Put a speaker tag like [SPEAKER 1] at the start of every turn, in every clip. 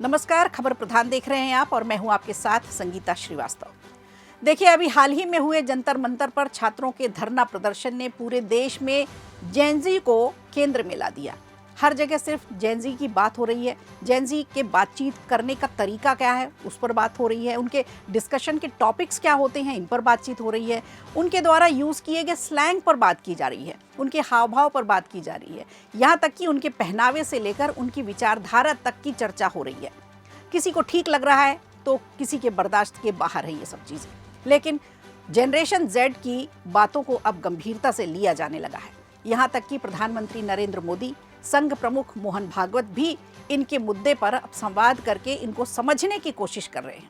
[SPEAKER 1] नमस्कार, खबर प्रधान देख रहे हैं आप और मैं हूं आपके साथ संगीता श्रीवास्तव। देखिए, अभी हाल ही में हुए जंतर मंतर पर छात्रों के धरना प्रदर्शन ने पूरे देश में जेनजी को केंद्र में ला दिया। हर जगह सिर्फ जेनजी की बात हो रही है। जेनजी के बातचीत करने का तरीका क्या है, उस पर बात हो रही है। उनके डिस्कशन के टॉपिक्स क्या होते हैं, इन पर बातचीत हो रही है। उनके द्वारा यूज़ किए गए स्लैंग पर बात की जा रही है, उनके हाव भाव पर बात की जा रही है। यहाँ तक कि उनके पहनावे से लेकर उनकी विचारधारा तक की चर्चा हो रही है। किसी को ठीक लग रहा है तो किसी के बर्दाश्त के बाहर है ये सब चीज़ें। लेकिन जनरेशन जेड की बातों को अब गंभीरता से लिया जाने लगा है। यहाँ तक कि प्रधानमंत्री नरेंद्र मोदी, संघ प्रमुख मोहन भागवत भी इनके मुद्दे पर अब संवाद करके इनको समझने की कोशिश कर रहे हैं।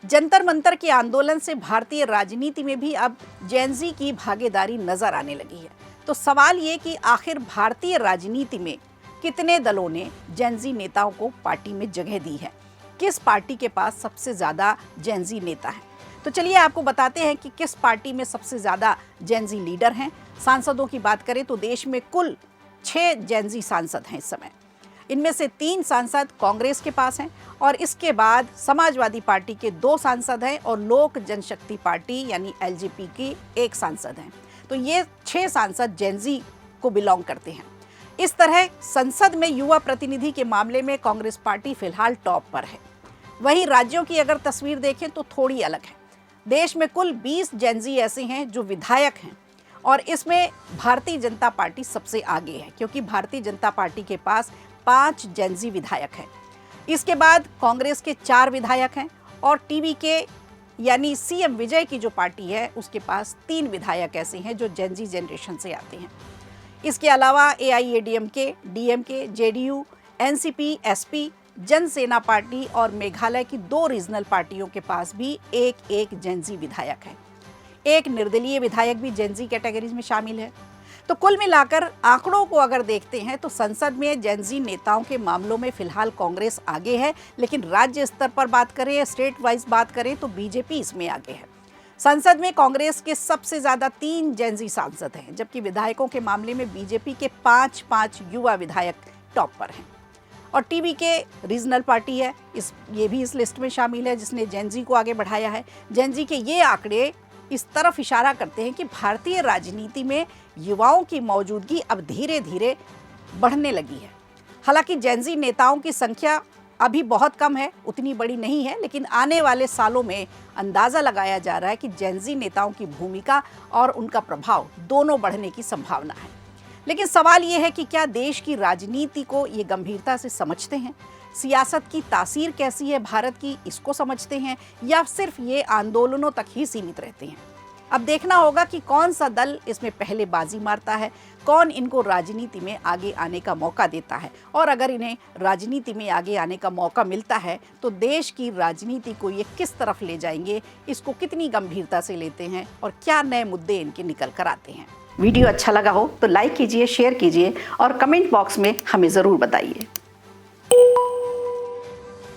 [SPEAKER 1] जंतर मंतर के आंदोलन से भारतीय राजनीति में भी अब जेनजी की भागीदारी नजर आने लगी है। तो सवाल ये कि आखिर भारतीय राजनीति में कितने दलों ने जेनजी नेताओं को पार्टी में जगह दी है, किस पार्टी के पास सबसे ज़्यादा जेनजी नेता है। तो चलिए आपको बताते हैं कि किस पार्टी में सबसे ज़्यादा जेनजी लीडर हैं। सांसदों की बात करें तो देश में कुल 6 जेनजी सांसद हैं इस समय। इनमें से 3 सांसद कांग्रेस के पास हैं और इसके बाद समाजवादी पार्टी के 2 सांसद हैं और लोक जनशक्ति पार्टी यानी एलजेपी की 1 सांसद हैं। तो ये 6 सांसद जेनजी को बिलोंग करते हैं। इस तरह संसद में युवा प्रतिनिधि के मामले में कांग्रेस पार्टी फिलहाल टॉप पर है। वहीं राज्यों की अगर तस्वीर देखें तो थोड़ी अलग है। देश में कुल 20 जेनजी ऐसे हैं जो विधायक हैं और इसमें भारतीय जनता पार्टी सबसे आगे है, क्योंकि भारतीय जनता पार्टी के पास 5 जेनजी विधायक हैं। इसके बाद कांग्रेस के 4 विधायक हैं और टीवी के यानी सीएम विजय की जो पार्टी है उसके पास 3 विधायक ऐसे हैं जो जेनजी जनरेशन से आते हैं। इसके अलावा AIADMK, DMK, JDU, NCP, SP, Jana Sena party और मेघालय की 2 रीजनल पार्टियों के पास भी एक जेनजी विधायक है। एक निर्दलीय विधायक भी जेनजी कैटेगरीज में शामिल है। तो कुल मिलाकर आंकड़ों को अगर देखते हैं तो संसद में जेनजी नेताओं के मामलों में फिलहाल कांग्रेस आगे है, लेकिन राज्य स्तर पर बात करें, स्टेट वाइज बात करें तो बीजेपी इसमें आगे है। संसद में कांग्रेस के सबसे ज्यादा 3 जेनजी सांसद हैं, जबकि विधायकों के मामले में बीजेपी के 5 युवा विधायक टॉप पर हैं। और टीवी के रीजनल पार्टी है, ये भी इस लिस्ट में शामिल है जिसने जेनजी को आगे बढ़ाया है। जेनजी के ये आंकड़े इस तरफ इशारा करते हैं कि भारतीय राजनीति में युवाओं की मौजूदगी अब धीरे धीरे बढ़ने लगी है। हालांकि जेनजी नेताओं की संख्या अभी बहुत कम है, उतनी बड़ी नहीं है, लेकिन आने वाले सालों में अंदाज़ा लगाया जा रहा है कि जेनजी नेताओं की भूमिका और उनका प्रभाव दोनों बढ़ने की संभावना है। लेकिन सवाल ये है कि क्या देश की राजनीति को ये गंभीरता से समझते हैं, सियासत की तासीर कैसी है भारत की, इसको समझते हैं, या सिर्फ ये आंदोलनों तक ही सीमित रहते हैं। अब देखना होगा कि कौन सा दल इसमें पहले बाजी मारता है, कौन इनको राजनीति में आगे आने का मौका देता है। और अगर इन्हें राजनीति में आगे आने का मौका मिलता है तो देश की राजनीति को ये किस तरफ ले जाएंगे, इसको कितनी गंभीरता से लेते हैं और क्या नए मुद्दे इनके निकल कर आते हैं। वीडियो अच्छा लगा हो तो लाइक कीजिए, शेयर कीजिए और कमेंट बॉक्स में हमें ज़रूर बताइए।